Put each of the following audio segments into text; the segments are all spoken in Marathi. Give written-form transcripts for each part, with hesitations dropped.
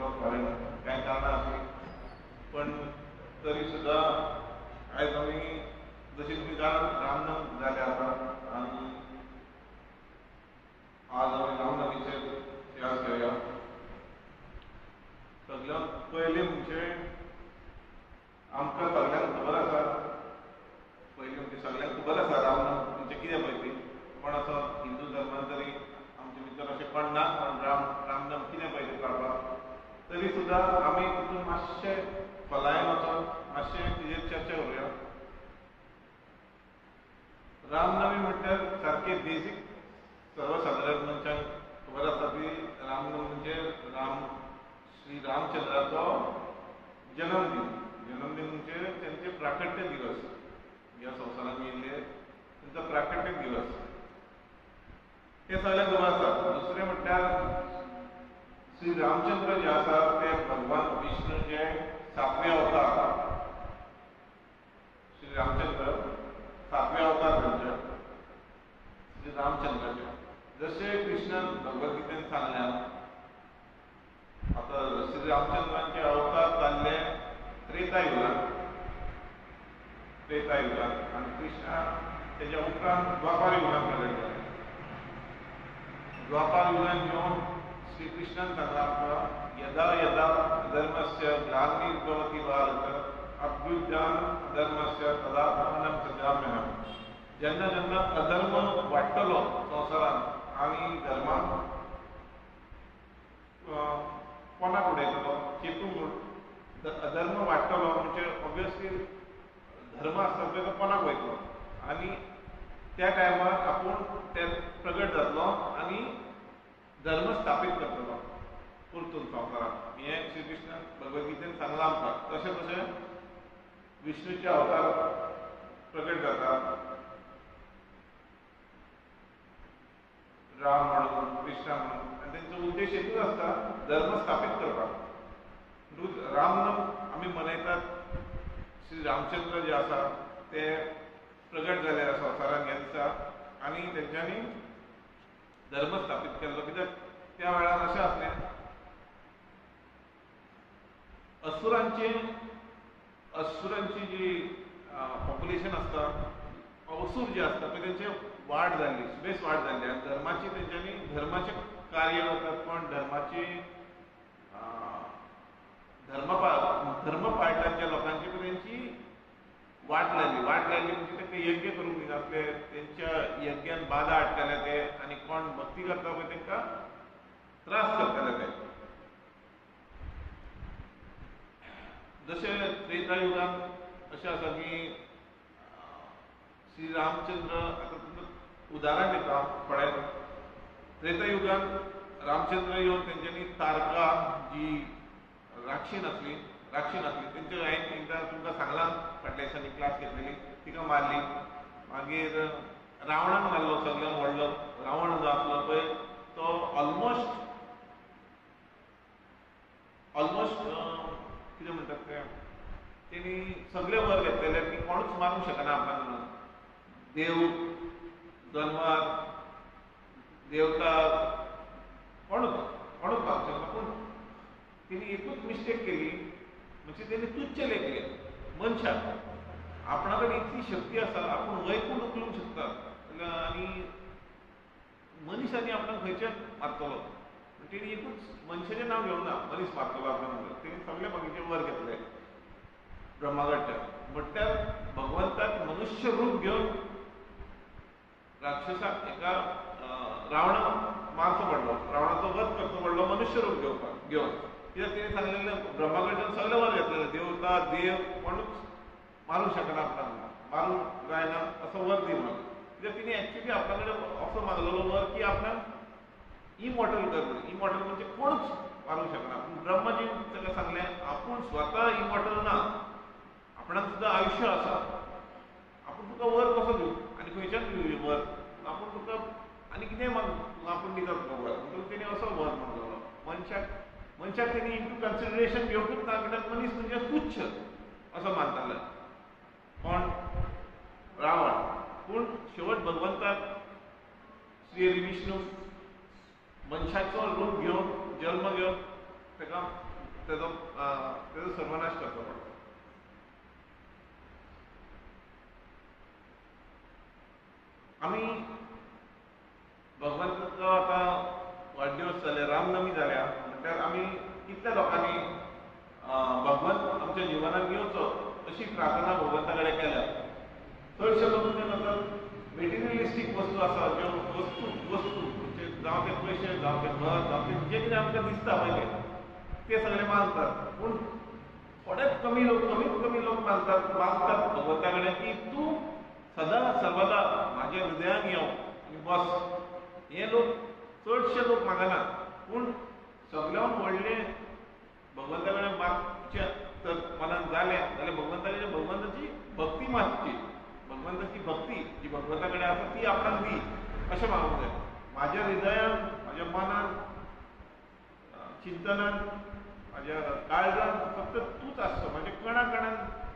घेतलो, कारण कांय कारणां आसलीं. पण तरी सुद्दां आयज आमी जशें तुमी जाणात रामनवमी जाले आतां, आनी आज आमी रामनवमीचेर याद घेवया. सगळ्यांत पयलीं म्हणजे आमकां सगळ्यांक खबर आसा, पयलीं म्हणजे सगळ्यांक खबर आसा रामनवमी म्हणजे कितें पळय ती. कोण असो हिंदू धर्मान तरी आमचे भितर अशें कोण ना, पण रामनवमी कितें पळय तें कळपाक. तरी सुद्दां आमी तितून मातशें खोलायेन वचोन मातशें तेजेर चर्चा करुया. रामनवमी म्हणल्यार सारकें बेजीक सर्वसाधारण मनशांक खबर आसा की रामनवमी म्हणजे श्री रामचंद्राचो जन्मदीन. जन्मदीन म्हणजे तेंचे प्राकट्य दिवस, ह्या संवसारांत येयल्ले तेंचो प्राकट्य दिवस. हे सगळ्यांक खबर आसा. दुसरें म्हणल्यार श्री रामचंद्र जे आसा ते भगवान विष्णूचे 7वें अवतार. श्री रामचंद्र 7वें अवतार तेंचे श्री रामचंद्राचे. जशें कृष्णान भगवद्गीतेन सांगल्या, आतां श्री रामचंद्राचे अवतार जाल्ले त्रेतायुगांत, आनी कृष्णा तेज्या उपरांत द्वापार युगांत प्रगट जाले. द्वापार युगांत येवन श्री कृष्णान सांगलां आमकां, यदा यदा धर्मस्य ग्लानिर्भवति भारत अभ्युत्थान धर्मस्य तदात्मानं सृजाम्यहम्. जेन्ना जेन्ना अधर्म वाडटलो संवसारांत आनी धर्माक कोणाक उडयतलो, चिंतूंक अधर्म वाडटलो म्हणजे ऑब्वियसली धर्म आसता पळय तो कोणाक वयतलो, आनी त्या टायमार आपूण ते प्रगट जातलो आनी धर्म स्थापीत करतलो परतून संवसारांत. हें श्री कृष्णान भगवद्गीतेन सांगलां आमकां. तशें तशें विष्णूचे अवतार प्रगट जातात, राम म्हणून, कृष्ण म्हणून, आनी तेंचो उद्देश एकूच आसता, धर्म स्थापीत करपाक. रामनवमी आमी मनयतात. श्री रामचंद्र जे आसा ते प्रगट जाले संवसारांत ह्या दिसा, आनी तेंच्यांनी धर्म स्थापीत केल्लो. कित्याक त्या वेळार अशें आसलें, असुरांची जी पॉप्युलेशन आसता, असुर जे आसता पळय तेंचे वाड जाल्ली, बेस वाड जाल्ली, आनी धर्माची तेंच्यांनी धर्माचें कार्य करतात. पण धर्माची धर्म पाळटात लोकांची पळय तेंची वाट लागली म्हणजे तेंकां यज्ञ करूंक दिनासले, तेंच्या यज्ञान बाधा हाडटाले ते, आनी कोण भक्ती करता पळय तेंकां त्रास करताले ते. जशें त्रेतायुगांत अशें आसा की श्री रामचंद्र, आतां तुमकां उदाहरण दिता थोडें. त्रेतायुगांत रामचंद्र येवन तेंच्यांनी तारका जी राक्षीण आसली तेंचे हांवें एकदां तुमकां सांगलां, फाटल्या दिसांनी क्लास घेतलेली, तिका मारली. मागीर रावणाक मारलो, सगळ्यांत व्हडलो रावण जो आसलो पळय तो ऑलमोस्ट कितें म्हणटात ते, तेणी सगळे वर घेतलेले की कोणूच मारूंक शकना आपणाक म्हणून. देव, जनवार, देवता कोणूच मारूंक शकना. पूण तेणी एकूच मिस्टेक केली, म्हणजे तेणी तुच्छ लेखले मनशाक. आपणा कडेन इतली शक्ती आसा, आपूण वैकूंठ उखलूंक शकता, आनी मनीसांनी आपणाक खंयच्याच मारतलो. तेणी एकूच मनशाचें नांव घेवंक ना, मनीस मारतलो आपणाक. तेणी सगळे बाकीचे वर घेतले ब्रह्माकडच्यान. म्हटल्यार भगवंताक मनुष्य रूप घेवन राक्षसाक एका रावणाक मारचो पडलो, रावणाचो वध करचो पडलो मनुष्य रूप घेवन. कित्याक तेणी सांगलेलें ब्रह्माकडच्यान सगळे वर घेतलेले, देवता देव कोणूच मारूंक शकना आपणाक, मारूंक जायना असो वर दी म्हणून. कित्याक तेणी एक्चुली आपणा कडेन असो मागलेलो वर की आपणाक इमॉर्टल कर. इमॉर्टल म्हणजे कोणूच मारूंक शकना. पूण ब्रह्माजीन ताका सांगलें, आपूण स्वता इमॉर्टल ना, आपणाक सुद्दां आयुश्य आसा, आपूण तुका वर कसो दिवं, आनी खंयच्यान दिवं वर, आपूण तुका आनी कितें माग आपूण दिता तुका वर. म्हणटकूच तेणी असो वर मागलेलो. मनशाक तेणी इंटू कन्सिडरेशन घेवंकूच ना, कित्याक मनीस म्हणजे तुच्छ असो मानताले कोण, रावण. पूण शेवट भगवंताक श्री विष्णू मनशाचो रूप घेवन जल्म घेवन ताका तेजो सर्वनाश करचो पडटा. आमी भगवंताचो आतां वाडदिवस जाले, रामनमी जाल्या म्हणल्यार आमी कितल्या लोकांनी भगवंत आमच्या जिवनात घेवचो अशी प्रार्थना भगवंता कडेन केल्या. चडशे लोक कितें करतात, मेटेरियलिस्टीक वस्तू आसा ज्यो वस्तू म्हणजे जावं ते पयशे जावं ते घर जावं ते जें कितें आमकां दिसता पळय ते सगळे मानतात. पूण थोडेच कमी लोक मानतात भगवंता कडेन की तूं सदां सर्वदा म्हाज्या हृदयान यो आनी बस. हे लोक चडशे लोक मागनात. पूण सगळ्यान व्हडलें भगवंता कडेन मागचें तर मनान जालें जाल्यार भगवंताची भक्ती मागची. भगवंताची भक्ती जी भगवंता कडेन आसा ती आपणाक दी अशें मागूंक जाय. म्हाज्या हृदयान, म्हाज्या मनान, चिंतनान, म्हाज्या काळजान फक्त तूच आसचो, म्हाज्या कणान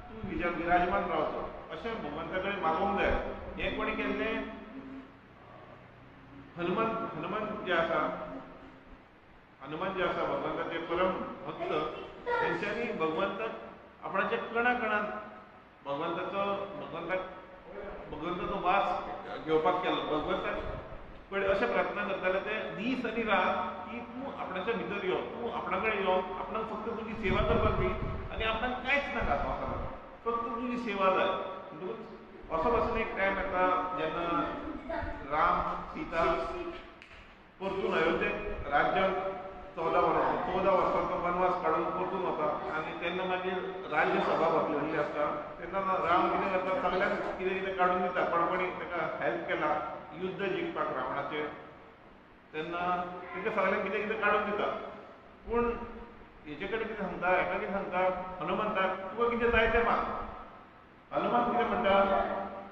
तूं विराजमान रावचो अशें भगवंता कडेन मागूंक जाय. हें कोणी केल्लें, हनुमान जे आसा भगवंताचे परम भक्त, तेंच्यांनी भगवंताक आपणाच्या कणान भगवंताचो वास घेवपाक केलो. भगवंताक कडेन अशें प्रार्थना करताले ते दीस आनी रात की तूं आपणाच्या भितर यो, तूं आपणा कडेन यो, आपणाक फक्त तुजी सेवा करपाक दी आनी आपणाक कांयच नाका संवसारांत, फक्त तुजी सेवा जाय. असो पासून एक टायम येता जेन्ना राम सीता परतून अयोध्येक राज्याक 14 वर्सांचो वनवास काडून परतून वता आनी तेन्ना मागीर राज्यसभा बसलेली आसता. तेन्ना राम कितें करता, सगळ्यांक कितें काडून दिता. कोणी ताका हेल्प केला युद्ध जिखपाक रावणाचेर, तेन्ना तांकां सगळ्यांक कितें काडून दिता. पूण हेचे कडेन कितें सांगता, हेका कितें सांगता, हनुमंताक तुका कितें जाय तें माग. हनुमान कितें म्हणटा,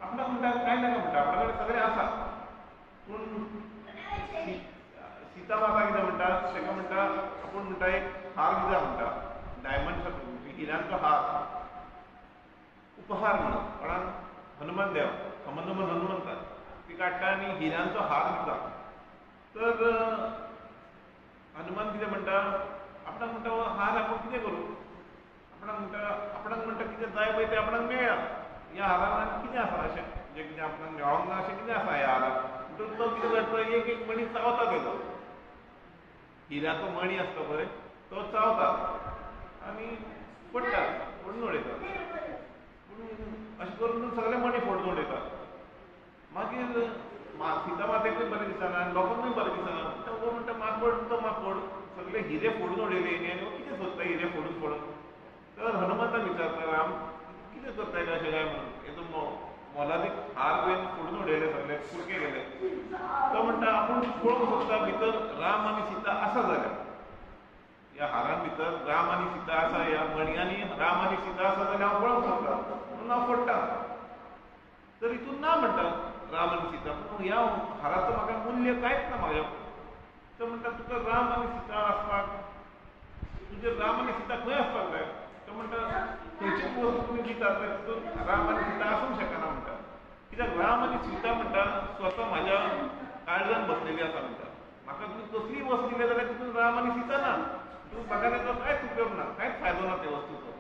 आपणाक म्हणटा कांय नाका म्हणटा, आपणा कडेन सगळें आसा. पूण सीता माता कितें म्हणटा, ताका म्हणटा आपूण म्हणटा एक हार दिता म्हणटा, डायमंड हिऱ्यांचो हार उपहार म्हणून. कोणाक, हनुमान देव, हनुमंता ती काडटा आनी हिऱ्यांचो हार दिता. तर हनुमान कितें म्हणटा, आपणाक म्हणटा हो हार आपूण कितें करूं, आपणाक म्हणटा कितें जाय पळय तें आपणाक मेळ्ळा. ह्या हारान आनी कितें आसा अशें जें कितें आपणाक मेळोंक ना अशें कितें आसा ह्या हारान. तो कितें करता, एक मणी चावता तेजो, हिऱ्याचो मणी आसता पळय तो चावता आनी पडटा, फोडून उडयता. अशें करून सगळे मणी फोडून उडयता. मागीर सीता मातेकूय बरें दिसना आनी लोकांकूय बरें दिसना. तो म्हणटा माकोड सगळे हिरे फोडून उडयले न्ही आनी कितें सोदता हिरे फोडून. तर हनुमंताक विचारता राम कितें करता अशें काय म्हणून, हेजो मोलादीक हार तुवें फोडून उडयले सगळे, कुडके गेले. तो म्हणटा आपूण पळोवंक सोदता भितर राम आनी सीता आसा जाल्यार, ह्या हारान भितर राम आनी सीता आसा, ह्या मणयांनी राम आनी सीता आसा जाल्यार हांव पळोवंक सोदता म्हणून हांव फोडटा. तर हितून ना म्हणटा राम आनी सीता, पूण ह्या हाराचो म्हाका मूल्य कांयच ना म्हाज्या. तो म्हणटा तुका राम आनी सीता आसपाक, तुजे राम आनी सीता खंय आसपाक जाय. तो म्हणटा खंयचीच वस्तू तुमी दितात तितून राम आनी सीता आसूंक शकना म्हणटा. कित्याक राम आनी सीता म्हणटा स्वता म्हाज्या काळजान बसलेली आसा म्हणटा. म्हाका तुमी कसलीय वस्त दिले जाल्यार तितून राम आनी सीता ना, म्हाका तेचो कांयच उपयोग ना, कांयच फायदो ना त्या वस्तूचो.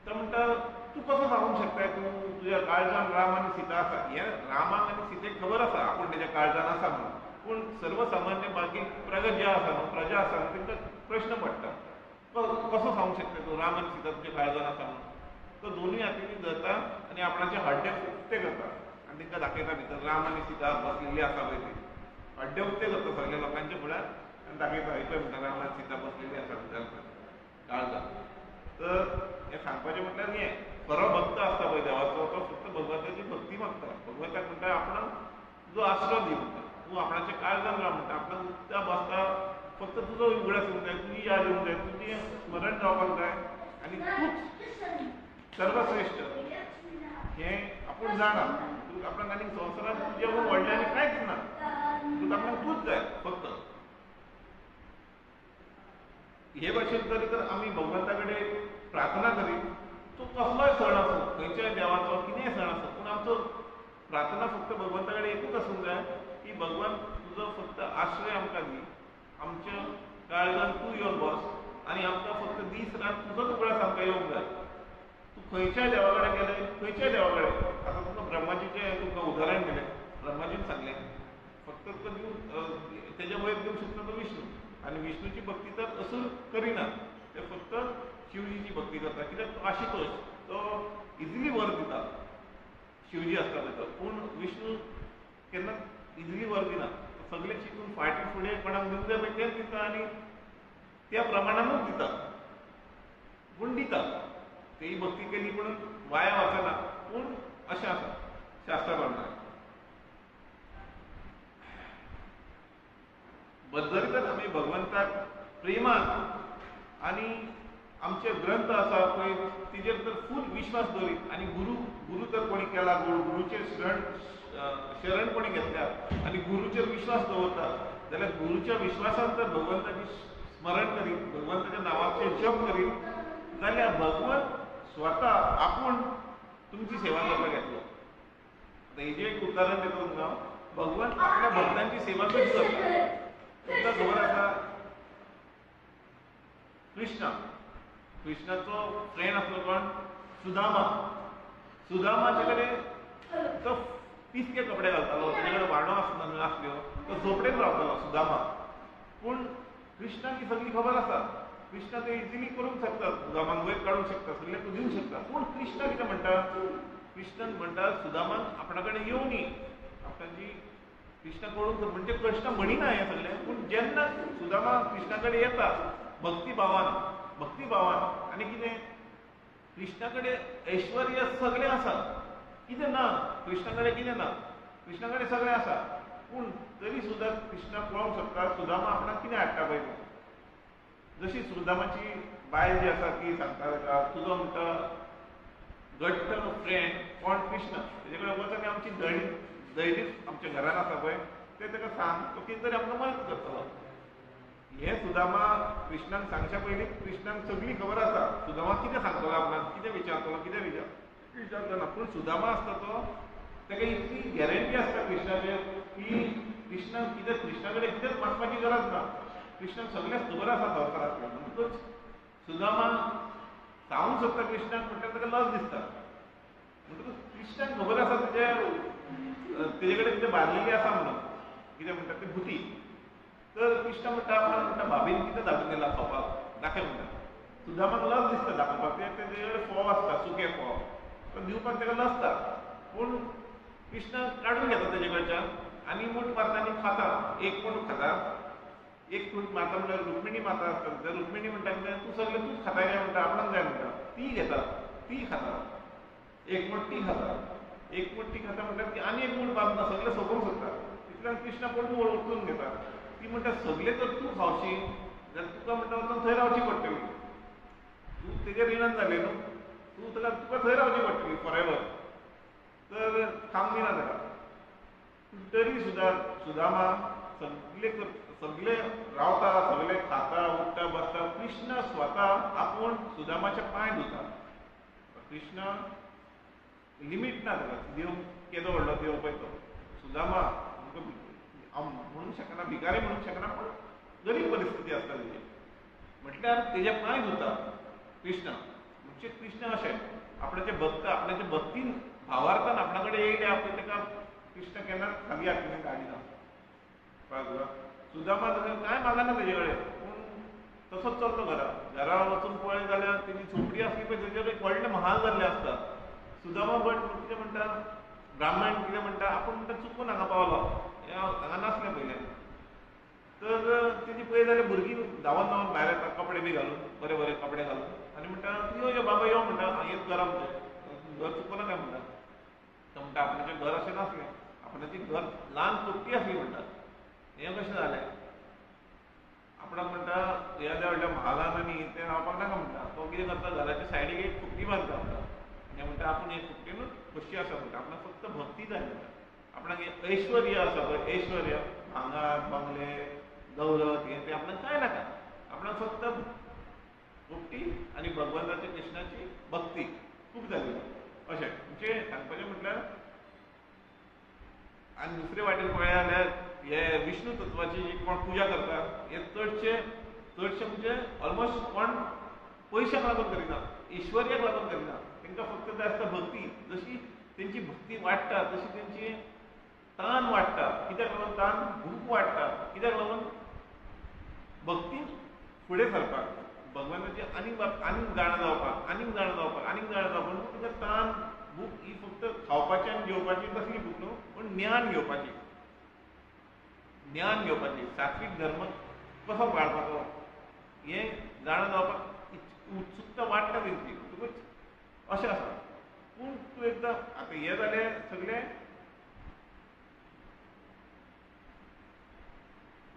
तो म्हणटा तूं कसो सांगूंक शकता तूं तुज्या काळजान राम आनी सीता आसा. हें रामाक आनी सीतेक खबर आसा आपूण तेज्या काळजान आसा म्हणून. पूण सर्वसामान्य बाकी प्रजा आसा न्हू तांकां प्रश्न पडटा कसो सांगूंक शकता तूं राम आनी सीता तुज्या काळजान आसा म्हणून. तो दोनूय हातींनी धरता आनी आपणाचे हड्डे उक्ते करता आनी तांकां दाखयता भितर राम आनी सीता बसलेली आसा पळय ती. हड्डे उक्ते करता सगळ्या लोकांच्या फुड्यान आनी दाखयता पळय म्हणटा राम आनी सीता बसलेली आसा भितर काळजान. तर हें सांगपाचें म्हटल्यार हें खरो भक्त आसता पळय देवाचो तो फक्त भगवंताची भक्ती मागता. भगवंताक म्हणटा आपणाक तुजो आसरो दी म्हणटा, तूं आपणाच्या काळजान राव म्हणटा. आपणाक उठता बसता फक्त तुजो उगडास येवंक जाय, तुजी याद येवंक जाय, तुजें स्मरण जावपाक जाय आनी तूंच सर्वश्रेश्ठ हें आपूण जाणा. तुका आपणाक आनी संवसारांत तुजें व्हडलें आनी कांयच ना, तुका आपणाक तूंच जाय फक्त. हे भाशेन जरी तर आमी भगवंता कडेन प्रार्थना करीत, तो कसलोय सण आसूं, खंयच्याय देवाचो कितेंय सण आसूं, पूण आमचो प्रार्थना फक्त भगवंता कडेन एकूच आसूंक जाय की भगवान तुजो फक्त आश्रय आमकां दी, आमच्या काळजान तूं येवन बस आनी आमकां फक्त दीस रात तुजोच उगडास आमकां येवंक जाय. तूं खंयच्याय देवा कडेन गेलें, खंयच्याय देवा कडेन, आतां तुका ब्रह्माजीचें तुका उदाहरण दिलें, ब्रह्माजीन सांगलें फक्त तुका दिवंक तेजे वयर दिवंक शकता तो विष्णू, आनी विष्णूची भक्ती तर असुर करिना, ते फक्त शिवजीची भक्ती करता. कित्याक तो आशितोश, तो इजिली वर दिता, शिवजी आसता तेजो, पूण विष्णू केन्ना इजिली वर दिना. सगळे चिंतून फाटीं फुडें कोणाक दिवंक जाय पळय तेंच दिता आनी त्या प्रमाणानूच दिता, पूण दिता. तेही भक्ती केली म्हणून वाया वचना, पूण अशें आसा शास्त्रा प्रमाणे. जरी तर आमी भगवंताक प्रेमान आनी आमचे ग्रंथ आसा पळय तेजेर तर फूल विश्वास दवरीत, आनी गुरू तर कोणी केला, गुरूचेर शरण कोणी घेतल्या आनी गुरूचेर विश्वास दवरता, जाल्यार गुरूच्या विश्वासान जर भगवंताची स्मरण करीत, भगवंताच्या नांवाचे जप करीत, जाल्यार भगवंत स्वता आपूण तुमची सेवा करपाक येतलो. हेजें एक उदाहरण दिता तुमकां. भगवंत आपल्या भक्तांची सेवा कशी करता. तुमकां खबर आसा कृष्णाचो फ्रेंड आसलो कोण, सुदामा. सुदामाचे कडेन तो पिसके कपडे घालतालो, तेजे कडेन वाडो नासल्यो, तो झोपडेन रावतालो सुदामा. पूण कृष्णाक ही सगळी खबर आसा, कृष्णा ते इजिली करूंक शकता, सुदामाक वयर काडूंक शकता, सगळें तूं दिवंक शकता. पूण कृष्ण कितें म्हणटा, कृष्णान म्हणटा सुदामान आपणा कडेन येवं न्ही, आपणाची कृष्णा कळूंक म्हणजे कृष्ण म्हणिना हें सगळें, पूण जेन्ना सुदामा कृष्णा कडेन येता भक्तिभावान आनी कितें, कृष्णा कडेन ऐश्वर्य सगळें आसा, कितें ना, कृष्णा कडेन कितें ना, कृष्णा कडेन सगळें आसा, पूण तरी सुद्दां कृष्णा पळोवंक शकता सुदामा आपणाक कितें हाडटा पळय. जशी सुदामाची बायल जी आसा ती सांगता ताका, तुजो म्हणटा घट्ट फ्रेंड कोण कृष्ण, तेजे कडेन वच आनी आमची दैरीच आमच्या घरान आसा पळय ते ताका सांग, तो कितें तरी आमकां मदत करतलो. हें सुदामा कृष्णाक सांगच्या पयलीं कृष्णाक सगळी खबर आसा, सुदामा कितें सांगतलो आपणाक, कितें विचारतलो, कितें विचारतना, पूण सुदामा आसता तो ताका इतली गॅरंटी आसता कृष्णाचेर की कृष्णा कडेन कितेंच मागपाची गरज ना, कृष्णाक सगळेंच खबर आसा संवसारांतलें. म्हणटकूच सुदामा सांगूंक सोदता कृष्णाक, म्हणटा ताका लज दिसता. म्हणटकूच कृष्णाक खबर आसा तेजे कडेन कितें बांदिल्ली आसा म्हणून, कितें म्हणटा ती भुती. तर कृष्ण म्हणटा म्हणटा भाभीन कितें धाडून दिला खावपाक, दाखय म्हणटा. सुदामाक लज दिसता दाखोवपाक, तेजे कडेन फोव आसता, सुके फोव, तो दिवपाक ताका लजता. पूण कृष्ण काडून घेता तेजे कडच्यान आनी मूठ मारता आनी खाता, एक मूठ खाता, एक मूठ मारता. म्हणल्यार रुक्मिणी माता आसता, तर रुक्मिणी म्हणटा कितें, तूं सगळें तूंच खाता काय म्हणटा, आपणाक जाय म्हणटा. ती घेता, ती खाता, एक मूठ ती खाता, एक मूठ ती खाता म्हणटा ती आनी एक मूठ बांदता, सगळें सोंपोवंक सोदता. तितल्यान कृष्ण पळोवन वळखून घेता. ती म्हणटा सगळें तर तूं खावशी, जाल्यार तुका म्हणटा वचून थंय रावची पडटली, तूं तेजेर रिणान जालें न्हू, तुका थंय रावची पडटली फॉरएवर, तर खावंक दिना ताका. तरी सुद्दां सुदामा सगळे रावता, सगळे खाता, उठता, बसता. कृष्ण स्वता आपूण सुदामाचे पांय धुता. कृष्ण लिमीट ना ताका, देव केदो व्हडलो देव पळय तो. सुदामा म्हणूंक शकना, भिकारी म्हणूंक शकना, पूण गरीब परिस्थिती आसता तेजी, म्हटल्यार तेजे पांय धुता कृष्ण. म्हणजे कृष्ण अशें आपणाचे भक्त, आपणाच्या भक्तीन भावार्थान आपणा कडेन येयले, आपण ताका कृष्ण केन्नाच खाली हातीन धाडिना. कळ्ळें? सुदामा कांय मागना तेजे कडेन, पूण तसोच चलतो घरा वचून पळय जाल्यार तेजी झोपडी आसली पळय तेजेर एक व्हडलें महाल जाल्लें आसता. सुदामा भट कितें म्हणटा, ब्राह्मण कितें म्हणटा, आपूण म्हणटा चुकून हांगा पावलो, हांगा नासलें पयलें. तर तेजी पळय जाल्यार भुरगीं धांवन भायर येता, कपडे बी घालून, बरे बरे कपडे घालून, आनी म्हणटा यो बाबा यो म्हणटा, हेंच घर आमचें, घर चुकून काय म्हणटा. तो म्हणटा आपणाचें घर अशें नासलें, आपणाची घर ल्हान चुट्टी आसली म्हणटा. हें कशें जालें, आपणाक म्हणटा व्हडल्या व्हडल्या महालान आनी तें रावपाक नाका म्हणटा. तो कितें करता, घराच्या सायडीक एक फुकटी बांदता म्हणटा, आनी म्हणटा आपूण एक फुकटीनूच खोशी आसा म्हणटा, आपणाक फक्त भक्ती जाय म्हणटा. आपणाक ऐश्वर्य आसा पळय, ऐश्वर्य, भांगर बंगले दौलत हें तें आपणाक कांय नाका, आपणाक फक्त भक्ती आनी भगवंताची कृष्णाची भक्ती खूब जाली अशें. म्हणजे सांगपाचें म्हटल्यार, आनी दुसरे वाटेन पळया जाल्यार हे विष्णू तत्वाची जी कोण पुजा करता, हे चडशे चडशे म्हणजे ऑलमोस्ट कोण पयशांक लागून करिना, ईश्वर्याक लागून करिना. तांकां फक्त जाय आसता भक्ती. जशी तेंची भक्ती वाडटा तशी तेंची तान वाडटा. कित्याक लागून तान? भूक वाडटा. कित्याक लागून? भक्तीन फुडें सरपाक, भगवंताची आनीक जाणा जावपाक, आनीक जाणा जावपाक, आनीक जाणा जावपाक. म्हणून तुका तान भूक ही फक्त खावपाची आनी जेवपाची तसली भूक न्हू, पूण ज्ञान घेवपाची. ज्ञान घेवपाची, सात्वीक धर्म कसो पाळपाचो हें जाणा जावपाक उत्सुकता वाडटा तेंची. तुका अशें आसा. पूण तूं एकदां आतां हें जालें सगळें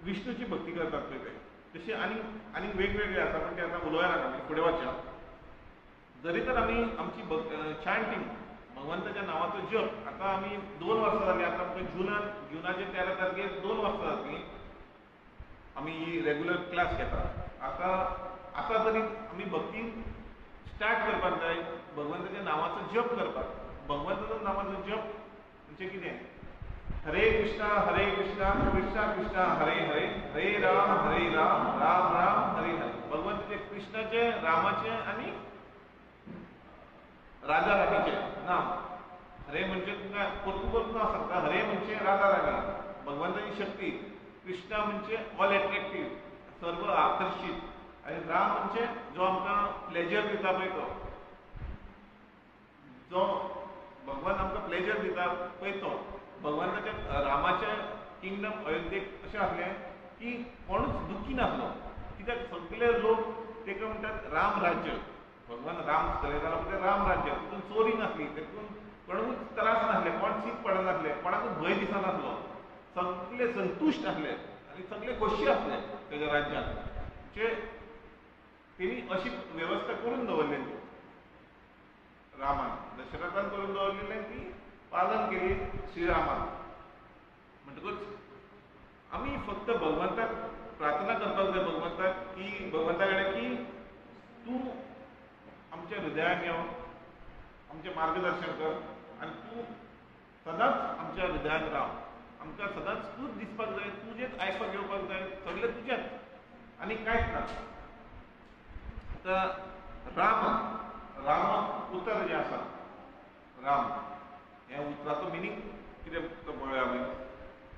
विष्णूची भक्ती करतात पळय ते. तशी आनीक वेगवेगळे आसा, पण ते आतां उलोवया नाका, आमी फुडें वचया. जरी तर आमी आमची चॅन्टिंग, भगवंताच्या नांवाचो जप, आतां आमी 2 वर्सां जालीं. आतां आमकां जुनाचे 13 तारखेक 2 वर्सां जातलीं आमी ही रेग्युलर क्लास घेता. आतां तरी आमी भक्ती स्टार्ट करपाक जाय, भगवंताच्या नांवाचो जप करपाक. भगवंताच्या नांवाचो जप म्हणजे कितें? हरे कृष्णा कृष्णा कृष्णा हरे हरे, हरे राम राम राम हरे हरे. भगवंताचे कृष्णाचे, रामाचे आनी राधा राणीचे नाम. हरे म्हणजे तुमकां परतून नांव सांगता. हरे म्हणजे राधा राणी, भगवंताची शक्ती. कृष्णा म्हणजे ऑल एट्रॅक्टीव, सर्व आकर्षित. आनी राम म्हणजे जो आमकां प्लेजर दिता पळय तो, जो भगवान आमकां प्लेजर दिता पळय तो. भगवंताच्या रामाच्या किंगडम अयोध्येक अशें आसलें की कोणूच दुखी नासलो. कित्याक सगळे लोक ताका म्हणटात राम राज्य. भगवान राम आसतले जाल्यार ते राम राज्य. तितून चोरी नासली, तितून कोणूच त्रास नासले, कोण सीक पडनासले, कोणाकूच भंय दिसनासलो. सगळे संतुश्ट आसले आनी सगळे खोशी आसले तेज्या राज्यांत. म्हणजे तेणी अशी वेवस्था करून दवरलेली रामान, दशरथान करून दवरलेलें, ती पालन केली श्रीरामान. म्हणटकूच आमी फक्त भगवंताक प्रार्थना करपाक जाय, भगवंताक की भगवंता कडेन की तूं आमच्या हृदयान यो, आमचें मार्गदर्शन कर आनी तूं सदांच आमच्या हृदयान राव. आमकां सदांच तूंच दिसपाक जाय, तुजेंच आयकपाक येवपाक जाय, सगळें तुजेंच आनी कांयच ना. आतां राम उतर जें आसा, राम ह्या उतराचो मिनींग कितें तो पळोवया आमी.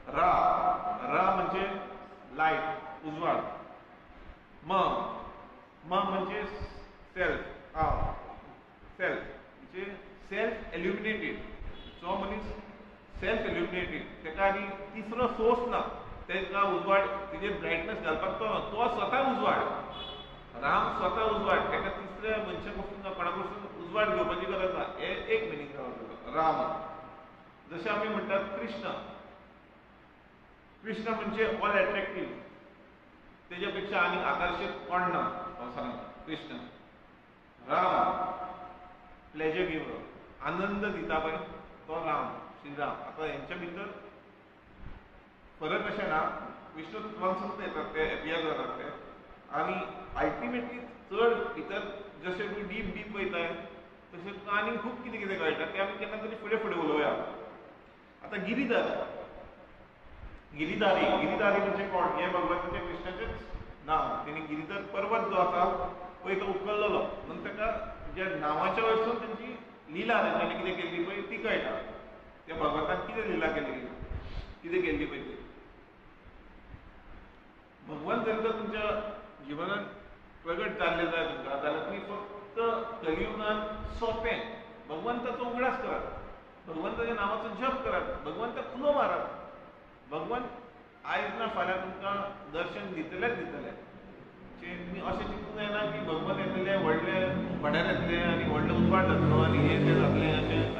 रा म्हणजे लायट, उजवाड. म म्हणजे सेल्फ, सेल्फ म्हणजे सेल्फ एल्युमिनेटेड. जो मनीस सेल्फ एल्युमिनेटेड, ताका आनी तिसरो सोर्स ना, ताका उजवाड, तेजेर ब्रायटनेस घालपाक तो स्वता उजवाड. राम स्वता उजवाड, ताका तिसऱ्या मनशा पासून कोणा पासून उजवाड घेवपाची गरज ना. हे एक मिनींग जालो राम. जशें आमी म्हणटात कृष्ण म्हणजे ऑल एट्रॅक्टीव, तेज्या पेक्षा आनी आकर्षीत कोण ना संवसारांत. कृष्ण. राम प्लेजर गिवर, आनंद दिता पळय तो राम, श्रीराम. आतां हेंच्या भितर फरक अशें ना, विष्णू तत्वांसून येतात ते, एपियर जातात ते. आनी अल्टिमेटली चड भितर जशें तूं डीप वयताय तशें तुका आनी खूब कितें कितें कळटा. तें आमी केन्ना तरी फुडें उलोवया. आतां गिरिधारी म्हणजे कोण? हें भगवंताचें कृष्णाचेंच नांव. तेणी गिरिधर पर्वत जो आसा पळय तो उखल्लेलो, म्हणून ताका ज्या नांवाच्या वयरसून तेंची लिला तेंच्यांनी कितें केल्ली पळय ती कळटा. त्या भगवंतान कितें लिला केल्ली, कितें केल्ली पळय ती. भगवंत जर तर तुमच्या जिवनांत प्रगट जाल्ले जाय तुमकां, जाल्यार तुमी फक्त कलियुगांत सोंपें भगवंताचो उगडास करात, भगवंताच्या नांवाचो जप करात, भगवंताक उलो मारात. भगवंत आयज ना फाल्यां तुमकां दर्शन दितलेच दितले. तुमी अशें चिंतूंक जायना की भगवंत येतले, व्हडले फड्यार येतले आनी व्हडले उजवाड जातलो आनी हें तें जातलें,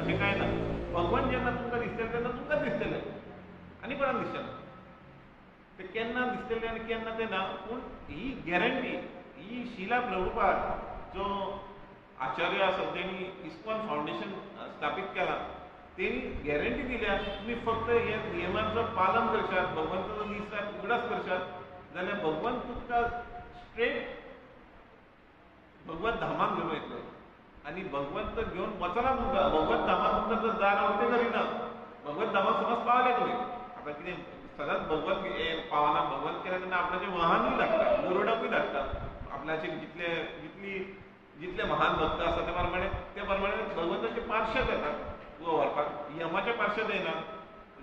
अशें कांय ना. भगवंत जेन्ना तुमकां दिसतलें तेन्ना तुमकांच दिसतलें, आनी कोणाक दिसचें. ते केन्ना दिसतलें आनी केन्ना तें ना. पूण ही गॅरंटी ही शिला प्रभुपाद जो आचार्य आसा तेणी इस्कॉन फावंडेशन स्थापीत केलां, तेणी गॅरंटी दिल्या तुमी फक्त हे नियमांचो पालन करशात, भगवंताचो दिसाक उगडास करशात जाल्यार भगवंत तुमकां स्ट्रेट भगवत धामाक घेवन वयतले. आनी भगवंत घेवन वचना तुमकां, भगवत धामाक तुमकां जर दार उरते करिना. भगवत धामाक समज पावले तुमी, आतां कितें सदांच भगवंत पावना भगवंत केल्या तेन्ना आपणाचें वाहनूय धाडटा, गरुडाकूय धाडटा. आपल्याचे जितले महान भक्त आसा त्या प्रमाणे भगवंताचे पार्षद येतात व्हरपाक. यमाचे पार्षद येना.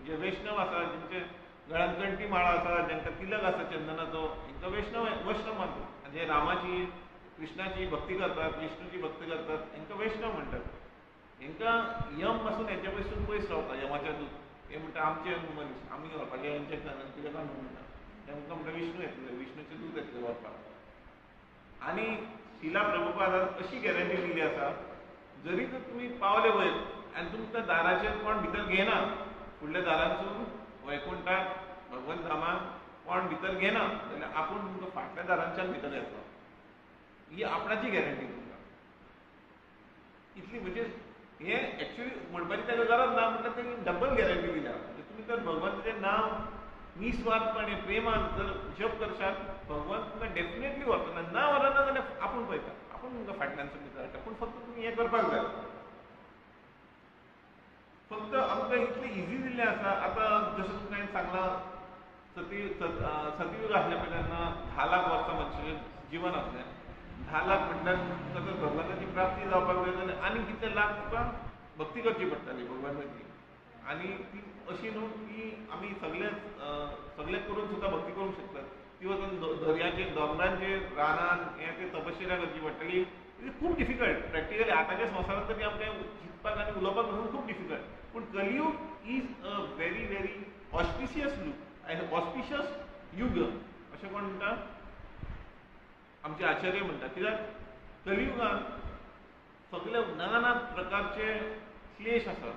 जे वैष्णव आसा, जेंचे गळ्यांत कंठी माळा आसा, जांकां तिलक आसा चंदनाचो, हांकां वैष्णव मानतात. जे रामाची कृष्णाची भक्ती करतात, विष्णूची भक्ती करतात, हांकां वैष्णव म्हणटात. हांकां यम पासून हेंचे पसून पयस रावता. यमाच्या दूत हे म्हणटा आमचे मनीस, आमी व्हरपाचें हेंचे कितें काय म्हणटा. तेमकां म्हणटा विष्णू येतले, विष्णूचे दूत येतले व्हरपाक. आनी शिला प्रभुपादान अशी गॅरंटी दिल्ली आसा, जरी तर तुमी पावले वयर आनी तुमकां दाराचेर कोण भितर घेना, फुडल्या दारांसून वैकुंठाक भगवंत धामाक कोण भितर घेना, जाल्यार आपूण तुमकां फाटल्या दारांच्यान भितर येतलो. ही आपणाची गॅरंटी तुमकां. इतली म्हणजे हे एक्चुअली म्हणपाची ताका गरज ना, म्हणल्यार तेणी डबल गॅरंटी दिल्या. तुमी तर भगवंताचें नांव निस्वार्थपणे प्रेमान जर जप करशात, भगवंत तुमकां डेफिनेटली व्हरतना. ना व्हरना जाल्यार आपूण पळयता, आपूण तुमकां फाटल्यानसून भितर हाडटा. पूण फक्त तुमी हें करपाक जाय. फक्त आमकां इतलें इजी दिल्लें आसा. आतां जशें तुमकां हांवें सांगलां, सतयुग आसलें पळय तेन्ना 10 लाख वर्सां मनशाचें जिवन आसलें. 10 लाख म्हटल्यार भगवंताची प्राप्ती जावपाक जाय जाल्यार आनी कितले लाख तुका भक्ती करची पडटाली भगवंताची. आनी ती अशी न्हू की आमी सगळे करून सुद्दां भक्ती करूंक शकतात. ती वचून दर्याचेर, दोंगरांचेर, रानान ते तपश्चर्या करची पडटली. इट खूब डिफिकल्ट. प्रॅक्टिकली आतांच्या संवसारांत तरी आमकां चिंतपाक आनी उलोवपाक पासून खूब डिफिकल्ट. पूण Kaliyug is a very very auspicious yuga अशें कोण म्हणटा, आमचे आचार्य म्हणटा. कित्याक कलियुगान सगळे नाना प्रकारचे क्लेश आसात,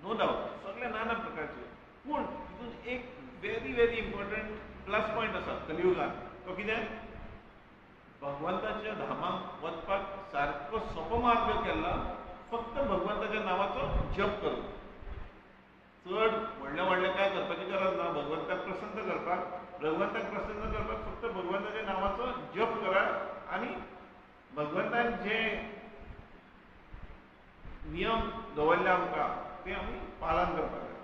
नो डावट, सगळे नाना प्रकारचे. पूण तितून एक very very important plus point आसा कलियुगान. तो कितें? भगवंताच्या धामाक वचपाक सारको सोंपो मार्ग केला. फक्त भगवंताच्या नांवाचो जप करून. चड व्हडलें काय करपाची गरज ना. भगवंताक प्रसन्न करपाक फक्त भगवंताच्या नांवाचो जप करात. आनी भगवंतान जे नियम दवरले आमकां ते आमी पालन करपाक जाय.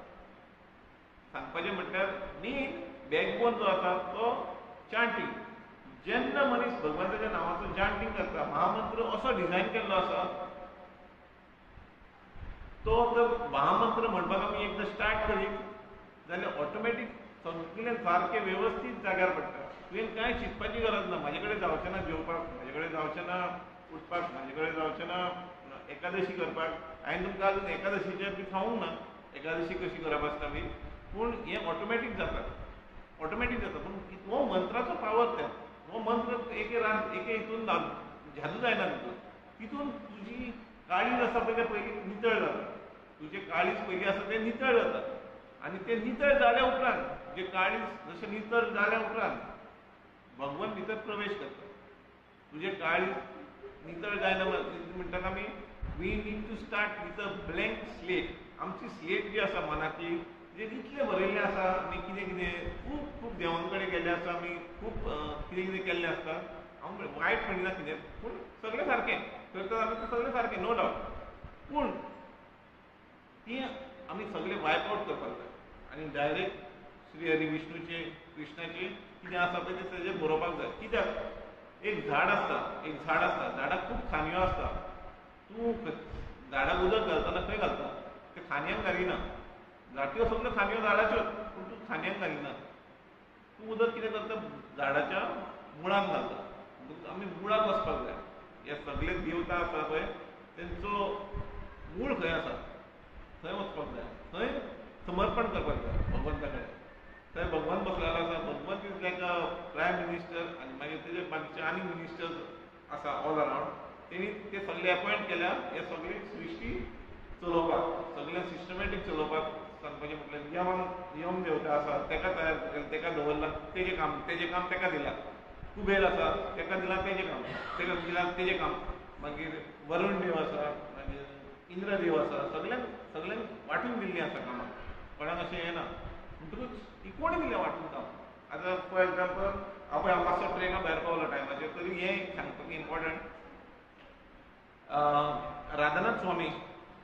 सांगपाचें म्हटल्यार मेन बॅकबोन जो आसा तो चांटिंग. जेन्ना मनीस भगवंताच्या नांवाचो चांटिंग करता, महामंत्र असो डिझायन केल्लो आसा, तो जर महामंत्र म्हणपाक आमी एकदां स्टार्ट करीत जाल्यार ऑटोमॅटीक सगळें सारकें वेवस्थीत जाग्यार पडटा. तुवें कांय चिंतपाची गरज ना. म्हाजे कडेन जावचें ना जेवपाक, म्हाजे कडेन जावचें ना उठपाक, म्हाजे कडेन जावचें ना एकादशी करपाक. हांवें तुमकां आजून एकादशीचेर बी सांगूंक ना एकादशी कशी करप आसता बी. पूण हें ऑटोमॅटीक जाता. पूण हो मंत्राचो पावर ते. हो मंत्र एके हितून जादू जायना तितून तुजी काळीज आसा पळय तें पयलीं नितळ जाता. तुजें काळीज पयलीं आसा तें नितळ जाता. आनी तें नितळ जाल्या उपरांत जे काळीज जशें नितळ जाल्या उपरांत भगवंत भितर प्रवेश करता. तुजें काळीज नितळ जायना म्हणटात आमी we need to start with a blank slate. आमची स्लेट जी आसा मनाची, जे इतलें बरयल्लें आसा, आमी कितें खूब देवां कडेन गेल्ले आसा, आमी खूब कितें केल्लें आसता. हांव वायट म्हणिना कितें, पूण सगळें सारकें करतात आमी, सगळें सारकें नो डावट. पूण ती आमी सगळें वायप आवट करपाक जाय आनी डायरेक्ट श्री हरी विष्णूचे कृष्णाचे कितें आसा पळय तें तेजेर बरोवपाक जाय. कित्याक एक झाड आसता, झाडाक खूब खांदयो आसता. तूं झाडाक उदक घालतना खंय घालता? ते खांदयांक घालिना. त्यो सगळ्यो खांदयो झाडाच्योच, पूण तूं खांदयांक घालिना. तूं उदक कितें करता? झाडाच्या मुळांत घालता. आमी मुळाक वचपाक जाय. हे सगळे देवता आसा पळय तेंचो मूळ खंय आसा थंय वचपाक जाय. थंय समर्पण करपाक जाय भगवंता कडेन. थंय भगवंत बसलेलो आसा. भगवंत is like a prime minister आनी मागीर तेजे बाकीचे आनी मिनिस्टर्स आसा ऑल अरावंड. तेणी ते सगळे अपॉयंट केल्या हे सगळी सृश्टी चलोवपाक, सगळें सिस्टमॅटीक चलोवपाक. सांगपाचें म्हटल्यार यम देवता आसा तेका तयार केलें, तेका दवरला तेजें काम तेका दिलां. कुबेर आसा तेका दिलां तेजें काम, तेका दिलां तेजें काम. मागीर वरुण देव आसा, मागीर इंद्र देव आसा. सगळ्यांक वांटून दिल्लीं आसा कामां. कोणाक अशें हें ना. म्हणटकूच इक्वली दिलें वांटून काम. आतां फॉर एग्जाम्पल हांव मातसो ट्रेना भायर पावलो टायमाचेर, तरी हें सांगपाक इम्पॉर्टंट. राधानाथ स्वामी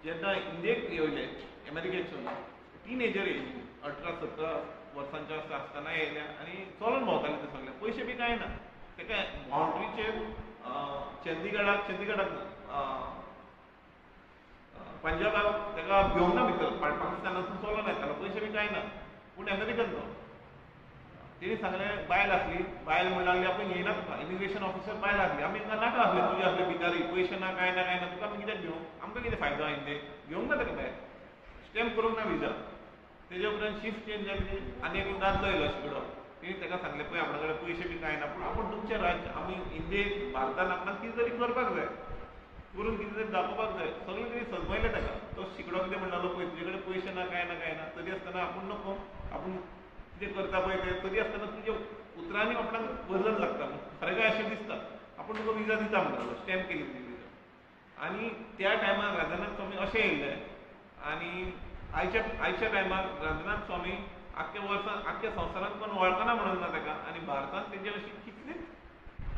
जेन्ना इंडियेक येयले अमेरिकेसून, टिनेजर एज 18-17 वर्सांचे आसतना येयल्या आनी चलोन भोंवताले ते सगळे पयशे बी कांय ना तेका बाउंड्रीचेर चंदीगडाक पंजाबाक तेका घेवंक ना भितर पाकिस्तानासून चलोन येतालो पयशे बी कांय ना पूण अमेरिकन तो तेणी सांगलें बायल आसली बायल म्हणून लागली आपूण येयना तुका इमिग्रेशन ऑफिसर बायल आसली आमी नाका आसले तुजे आसले भिकारी पयशे ना कांय ना तुका आमी कित्याक घेवंक आमकां कितें फायदो आनी ते घेवंक ना ताका भायर स्टॅम्प करूंक ना विजा तेजे उपरांत शिफ्ट चेंज जाली आनी एक दादलो येयलो शिकडो तेणी ताका सांगलें पळय आपणा कडेन पयशे बी कांय ना पूण आपूण तुमचें राज्य आमी इंडियेक भारतान आपणाक कितें तरी करपाक जाय करून कितें तरी दाखोवपाक जाय सगळें कितें सजमयलें ताका तो शिकडो कितें म्हणटालो पळय तुजे कडेन पयशे ना कांय ना तरी आसतना आपूण नको आपूण कितें करता पळय तें तरी आसतना तुज्या उतरांनी आपणाक बदलून लागता खरें काय अशें दिसता आपूण तुका विजा दिता म्हणटालो स्टॅम्प केली ती विजा आनी त्या टायमार राजनाथ स्वामी अशें येयल्ले आनी आयच्या टायमार राजनाथ स्वामी आख्ख्या संवसारांत कोण वळखना म्हणून ना ताका आनी भारतांत तेजे अशी कितलींच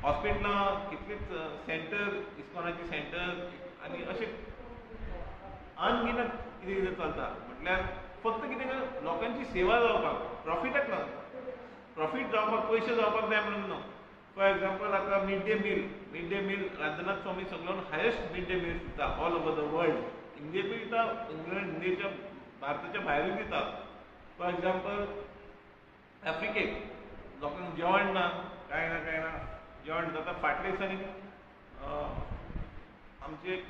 हॉस्पिटलां कितलींच सेंटर इस्कॉनाची सेंटर आनी अशें अनगिनत कितें कितें चलता म्हटल्यार फक्त कितें लोकांची सेवा जावपाक प्रॉफिटाक ना प्रॉफीट जावपाक पयशे जावपाक जाय म्हणून न्हू फॉर एग्जाम्पल आतां मिड डे मील राजनाथ स्वामी सगळ्यान हायेस्ट मिड डे मील दिता ऑल ओवर द वर्ल्ड इंडियेकूय दिता इंडियेच्या भारताच्या भायरूय दिता फॉर एग्जाम्पल आफ्रिकेक लोकांक जेवण ना कांय ना जेवण जाता फाटल्या दिसांनी आमचें एक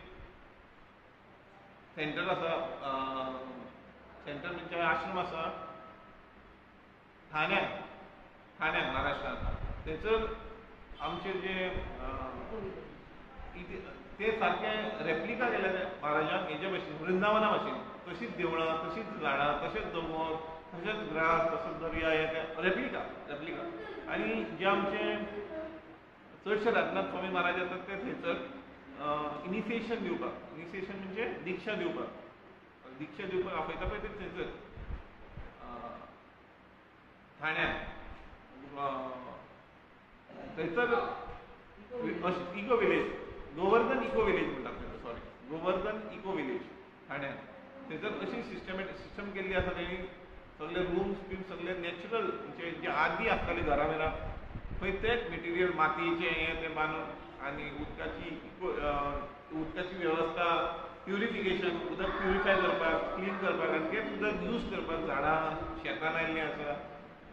सेंटर आसा सेंटर म्हणजे आश्रम आसा ठाण्यान महाराष्ट्रांत थंयसर आमचे जे ते सारकें रेप्लिका केल्या महाराजान हेजे भशेन वृंदावना भशेन तशींच देवळां तशींच झाडां तशेंच दोंगर तशेंच ग्रास तसोच दर्या हे रेप्लिका आनी जे आमचे चडशे राजनाथ स्वामी महाराज आसात ते थंयसर इनिशिएशन म्हणजे दिक्षा दिवपाक आपयता पळय ते थंयसर ठाण्यान थंयसर eco village Govardhan eco village म्हणटात गोवर्धन इको विलेज ठाण्यान थंयसर अशी सिस्टम केल्ली आसा तेणी सगळे रूम्स बी सगळे नॅचरल म्हणजे जे आदी आसताले घरा बिरा खंय तेच मटेरियल मातयेचे हें तें बांदून आनी उदकाची वेवस्था प्युरिफिकेशन उदक प्युरिफाय करपाक क्लीन करपाक आनी तेच उदक यूज करपाक झाडां शेतान आयिल्लीं आसा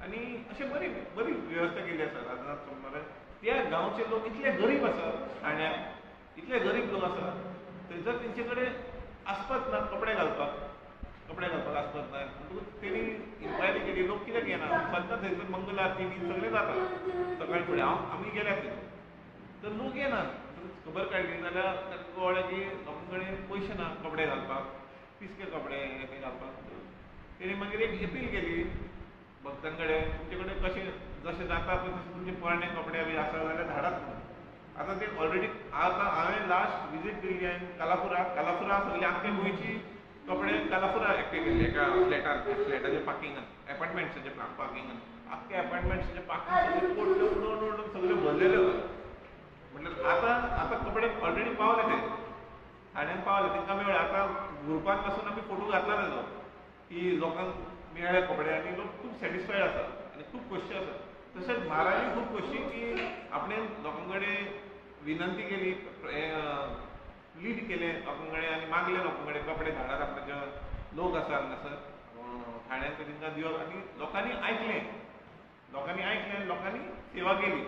आनी अशें बरी वेवस्था केल्ली आसा राजनाथ स्वामी महाराज त्या गांवचे लोक इतले गरीब आसा ठाण्याक इतले गरीब लोक आसा थंयसर तेंचे कडेन आसपास ना कपडे घालपाक आसपास ना तेणी इन्क्वायरी केली लोक कित्याक येना सद्दां थंयसर मंगल आरती बी सगळें जाता सकाळी फुडें आमी गेल्यात थंय तर लोक येनात खबर काडली जाल्यार ताका कळ्ळें की लोकां कडेन पयशे ना कपडे घालपाक पिसके कपडे हे ते घालपाक तेणी मागीर एक अपील केली भक्तां कडेन तुमचे कडेन कशें जशें जाता पळय तशें तुमचे पोरणे कपडे बी आसा जाल्यार धाडात म्हणून आतां ते ऑलरेडी आतां हांवें लास्ट विजीट केल्ली हांवें कालापुरा सगळी आख्खे गोंयची कपडे कालापुरा एकटे केल्ले एका फ्लॅटाच्या पार्किंगान एपार्टमेंट्साच्या पार्किंगान आख्खे एपार्टमेंट्साचे पार्किंग सगळे उडोवन सगळे भरलेले म्हटल्यार आतां कपडे ऑलरेडी पावले ते ठाण्यान पावले तांकां मेळ्ळे आतां ग्रुपान पासून आमी फोटो घातला तेजो की लोकांक मेळ्ळे कपडे आनी लोक खूब सॅटिस्फायड आसा आनी खूब खोशी आसा तशेंच महाराजूय खूब खोशी की आपणें लोकां कडेन विनंती केली लीड केलें लोकां कडेन आनी मागलें लोकां कडेन कपडे धाडात आपणाचे लोक आसा हांगासर ठाण्यान ते तांकां दिवप आनी लोकांनी आयकलें लोकांनी सेवा केली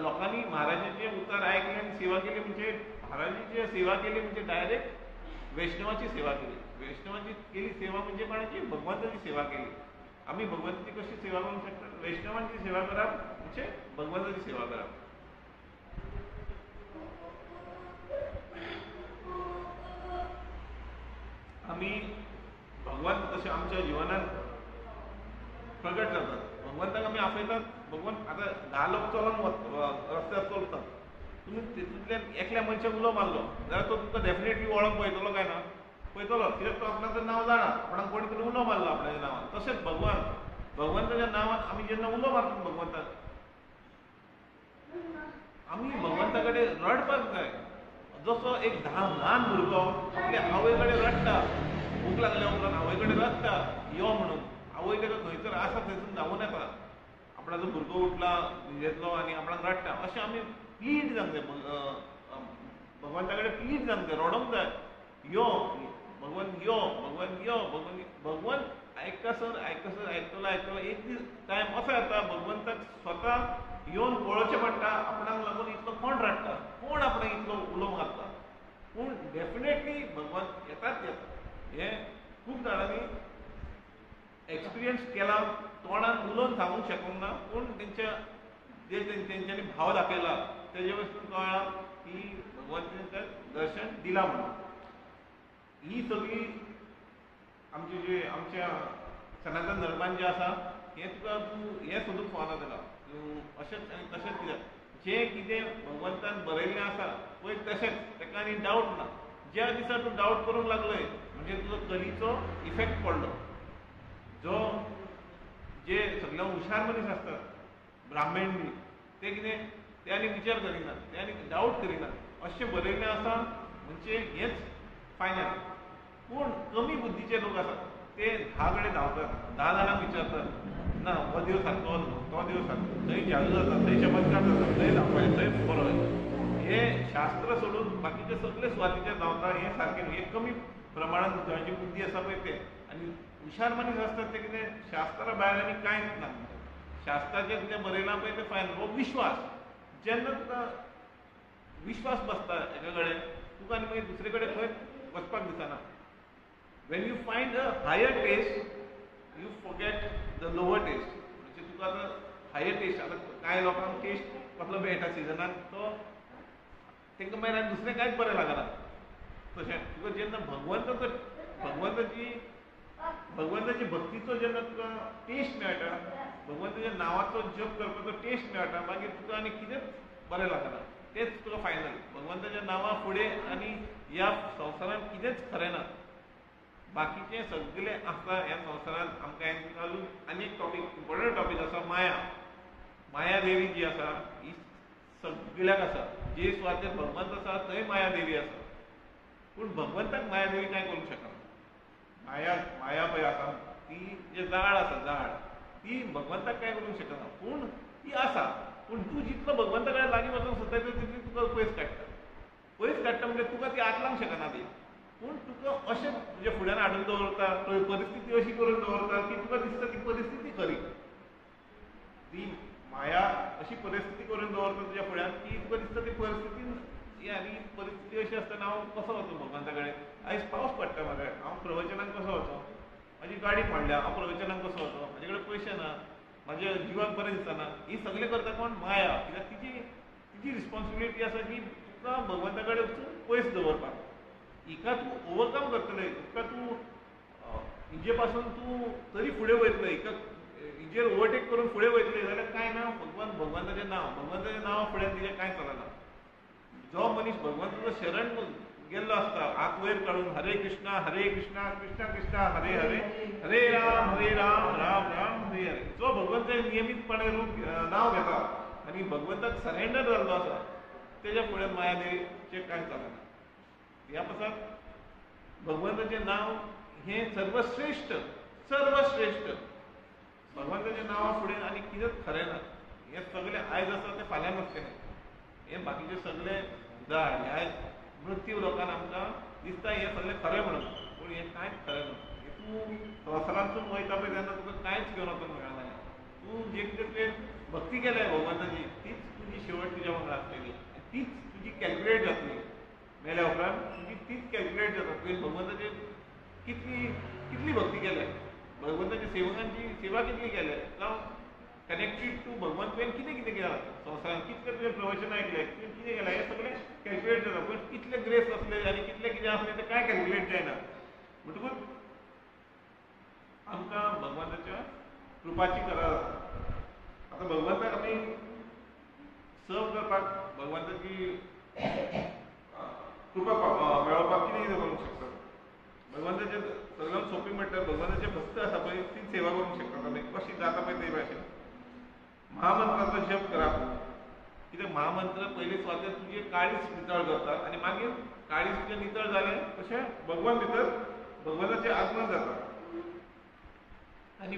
लोकांनी महाराजांचे उतर ऐकले आणि सेवा केली म्हणजे महाराजांची सेवा केली म्हणजे डायरेक्ट वैष्णवाची सेवा केली वैष्णवाची केली सेवा म्हणजे कोणाची भगवंताची सेवा केली आम्ही भगवंताची कशी सेवा करू शकतात वैष्णवांची सेवा करप म्हणजे भगवंताची सेवा करप आम्ही भगवंत तसे आमच्या जीवनात प्रगट जातात भगवंताक आमी आपयतात भगवंत आता 10 लोक चलून रस्त्यार चलतात तुम्ही तितूंतल्यान एकल्या मनशाक उलो मारलो जाल्यार तो तुमकां डेफिनेटली वळख पळयतलो काय ना पळयतलो कित्याक तो आपणाचें नांव जाणा आपणाक कोणी तरी उलो मारलो आपणाच्या नांवान तशेंच भगवंताच्या नांवान आमी जेन्ना उलो मारतात भगवंताक आमी भगवंता कडेन रडपाक जाय जसो एक ल्हान भुरगो आपल्या आवय कडेन रडटा भूक लागल्या उपरांत आवय कडेन रडटा यो म्हणून पयले खंयसर आसा थंयसून धांवून येता. आपणाचो भुरगो उठला न्हिदेंतलो आनी आपणाक रडटा, अशें आमी प्लीड जावंक जाय. भगवंता कडेन प्लीड जावंक जाय, रडोंक जाय. यो भगवन, यो भगवन, यो भगवन. भगवन आयकसर आयकतलो. एक दीस टायम असो येता भगवंताक स्वता येवन पळोवचें पडटा आपणाक लागून इतलो कोण रडटा, कोण आपणाक इतलो उलो मारता. पूण डेफिनेटली भगवान येतात. हें खूब जाणांनी एक्सपिरियन्स केला, तोंडान उलोवन सांगूंक शकूंक ना. पूण तेंच्यांनी भाव दाखयला तेजे वरसून कळ्ळा की भगवंतान तांकां दर्शन दिलां म्हणून. ही सगळी आमच्या सनातन धर्मान जें आसा हें तुका तूं हें सोदूंक फावना तेका. तूं अशेंच आनी तशेंच कित्याक जें कितें भगवंतान बरयल्लें आसा पळय तशेंच, तेका आनी डावट ना. ज्या दिसा तूं डावट करूंक लागलय म्हणजे तुजो कलीचो इफेक्ट पडलो. जे सगळ्यां हुशार मनीस आसतात ब्राह्मण बी, ते कितें ते आनी विचार करिनात, ते आनी डावट करिनात. अशें बरयल्लें आसा म्हणजे हेंच फायनल. पूण कमी बुद्धीचे लोक आसात ते 10 कडेन धांवतात, 10 जाणांक विचारतात, ना हो देव सारको, तो देव सारको, थंय जादू जाता, थंय चमत्कार जाता, थंय धांवय, थंय बरो. हे शास्त्र सोडून बाकीचे सगळे सुवातीचेर धांवता. हे सारकें न्ही. एक कमी प्रमाणात थंयची बुद्धी आसा पळय ते. आनी हुशार मनीस आसतात ते कितें शास्त्रा भायर आनी कांयच ना. शास्त्राचेर कितें बरयलां पळय तें फायनल. हो विश्वास. जेन्ना तुका विश्वास बसता एका कडेन, तुका आनी मागीर दुसरे कडेन खंय वचपाक दिसना. When you find a higher taste you forget the lower taste. म्हणजे तुका आतां हायर टेस्ट, आतां कांय लोकांक टेस्ट कसलो मेळटा सिजनान, तो तांकां मागीर आनी दुसरें कांयच बरें लागना. तशें तुका जेन्ना भगवंताची भक्तीचो जेन्ना तुका टेस्ट मेळटा, भगवंताच्या नांवाचो जप करपाचो टेस्ट मेळटा, मागीर तुका आनी कितेंच बरें लागना. तेच तुका फायनल. भगवंताच्या नांवा फुडें आनी ह्या संवसारांत कितेंच खरें ना. बाकीचे सगळे आसा ह्या संवसारांत. आमकां अजून आनी एक टॉपीक, इम्पॉर्टंट टॉपीक आसा माया देवी जी आसा ही सगळ्याक आसा. जे सुवातेर भगवंत आसा थंय माया देवी आसा. पूण भगवंताक माया देवी कांय करूंक शकना. माया पळय आसा ती जे जाळ आसा, जाळ ती भगवंताक कांय करूंक शकना. पूण ती आसा. पूण तूं जितलो भगवंता कडेन लागीं वचूंक सोदता तितली तुका पयस काडटा म्हणजे तुका ती आटलांक शकना ती. पूण तुका अशें तुज्या फुड्यान हाडून दवरता, परिस्थिती अशी करून दवरता की तुका दिसता ती परिस्थिती खरी. ती माया अशी परिस्थिती करून दवरता तुज्या फुड्यान की तुका दिसता ती परिस्थिती अशी आसतना हांव कसो वचों भगवंता कडेन. आयज पावस पडटा म्हाका, हांव प्रवचनाक कसो वचों, म्हाजी गाडी मोडल्या, हांव प्रवचनाक कसो वचों, म्हाजे कडेन पयशे ना, म्हाज्या जिवाक बरें दिसना. ही सगळें करता कोण? माया. कित्याक तिची रिस्पॉन्सिबिलिटी आसा की तुका भगवंता कडेन वचून पयस दवरपाक. हिका तूं ओवरकम करतलें, तुका तूं हिजे पासून तूं तरी फुडें वयतलें, हिजेर ओवरटेक करून फुडें वयतलें जाल्यार कांय ना. भगवंताचें नांवा फुड्यान तिजें कांय चलना. जो मनीस भगवंताचो शरण गेल्लो आसता हात वयर काडून हरे कृष्णा कृष्णा कृष्णा हरे हरे, हरे राम राम राम हरे हरे, जो भगवंताचें नियमीतपणे नांव घेता आनी भगवंताक सरेंडर जाल्लो आसा, तेज्या फुड्यान मायादेवीचें कांय चलना. ह्या पासाक भगवंताचें नांव हें सर्वश्रेष्ठ. भगवंताच्या नांवा फुडें आनी कितेंच खरें ना. हें सगळें आयज आसा तें फाल्यां नासतलें. हें बाकीचें सगळें जाळ. आयज मृत्यू लोकांक आमकां दिसता हें सगळें खरें म्हणून, पूण हें कांयच खरें ना. तूं संवसारांतसून वयता पळय तेन्ना तुका कांयच घेवन वचूंक मेळना. तूं जे कितें तुवें भक्ती केल्या भगवंताची तीच तुजी शेवट तुज्या वांगडा आसतली, तीच तुजी कॅल्क्युलेट जातली. मेल्या उपरांत तुजी तीच कॅल्क्युलेट जाता. तुवें भगवंताची कितली भक्ती केल्या, भगवंताच्या सेवकांची सेवा कितली केल्या, जावं कनेक्टेड टू भगवंत तुवें कितें केलां संवसारांत, कितलें तुवें प्रवचन ऐकलें, तुवें कितें केलां, हें सगळें कॅल्क्युलेट जाता. पूण कितले ग्रेस आसले आनी कितलें कितें आसलें तें कांय कॅल्क्युलेट जायना. म्हणटकूच आमकां भगवंताच्या कृपाची गरज आसा. आतां भगवंताक आमी सर्व करपाक, भगवंताची कृपा मेळोवपाक कितें कितें करूंक शकता. भगवंताचें सगळ्यांत सोंपी म्हटल्यार भगवंताचें भक्त आसा पळय तीच सेवा करूंक शकता. आमी कशी जाता पळय ते भाशेन महामंत्राचो जप करप. कित्याक महामंत्र पयले सुवातेर तुजी काळीज नितळ करता आनी मागीर काळीज तुजें नितळ जालें तशें भगवंत भितर भगवंताचें आगमन जाता. आनी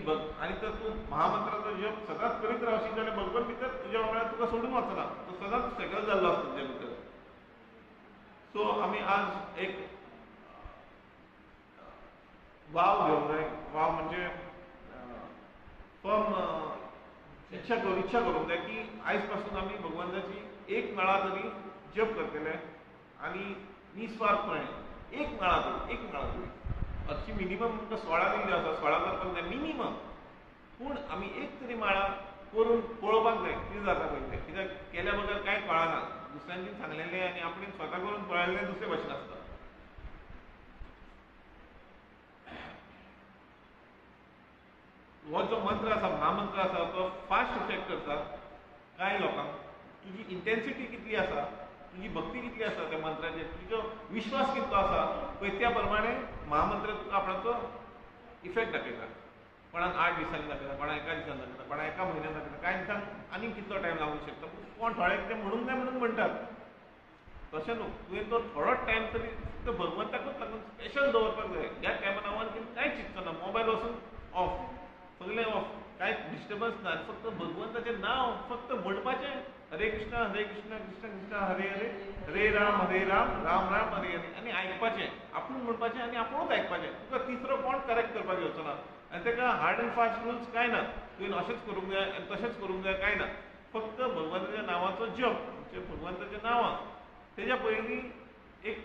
तर तूं महामंत्राचो जप सदांच करीत रावशी जाल्यार भगवंत भितर तुज्या वांगडा तुका सोडून वचना, तो सदांच सेटल जाल्लो आसता तुज्या भितर. सो आमी आज एक वाव घेवंक जाय. वाव म्हणजे फर्म इच्छा करूंक जाय की आयज पासून आमी भगवंताची एक वेळा तरी जप करतले आनी निस्वार्थपणे एक वेळा तरी अशी मिनिमम तुमकां 16 दिल्ली आसा, 16 करपाक जाय मिनिमम. पूण आमी एक तरी माळा करून पळोवपाक जाय कितें जाता पळय तें. कित्याक केल्या बगर कांय कळना. दुसऱ्यांनी सांगलेलें आनी आपणें स्वता करून पळयलें दुसरे भशेन आसता. हो जो मंत्र आसा, महामंत्र आसा, तो फास्ट इफेक्ट करता कांय लोकांक. तुजी इंटेन्सिटी कितली आसा, तुजी भक्ती कितली आसा त्या मंत्राचेर, तुजो विश्वास कितलो आसा पळय त्या प्रमाणे महामंत्र तुका आपणाचो इफेक्ट दाखयता. कोणाक 8 दिसांनी दाखयता, कोणाक 1 दिसान दाखयता, कोणाक 1 म्हयन्यान दाखयता, कांय दिसांक आनीक कितलो टायम लागूंक शकता. कोण थोडे कितें म्हणूंक जाय म्हणून म्हणटात. तशें न्हू, तुवें तो थोडो टायम तरी फक्त भगवंताकूच लागून स्पेशल दवरपाक जाय. ह्या टायमार हांव आनी कांयच चिंतचो ना. मोबायल वचून ऑफ, सगळें ऑफ, कांय डिस्टर्बन्स ना. फक्त भगवंताचें नांव फक्त म्हणपाचें. हरे कृष्ण कृष्ण कृष्ण हरे हरे, हरे राम राम राम हरे हरे. आनी आयकपाचें, आपूण म्हणपाचें आनी आपुणूच आयकपाचें. तुका तिसरो कोण करेक्ट करपाक येवचो ना. आनी ताका हार्ड अँड फास्ट रुल्स कांय ना. तुवें अशेंच करूंक जाय आनी तशेंच करूंक जाय कांय ना. फक्त भगवंताच्या नांवाचो जप, म्हणजे भगवंताचें नांवां. तेज्या पयलीं एक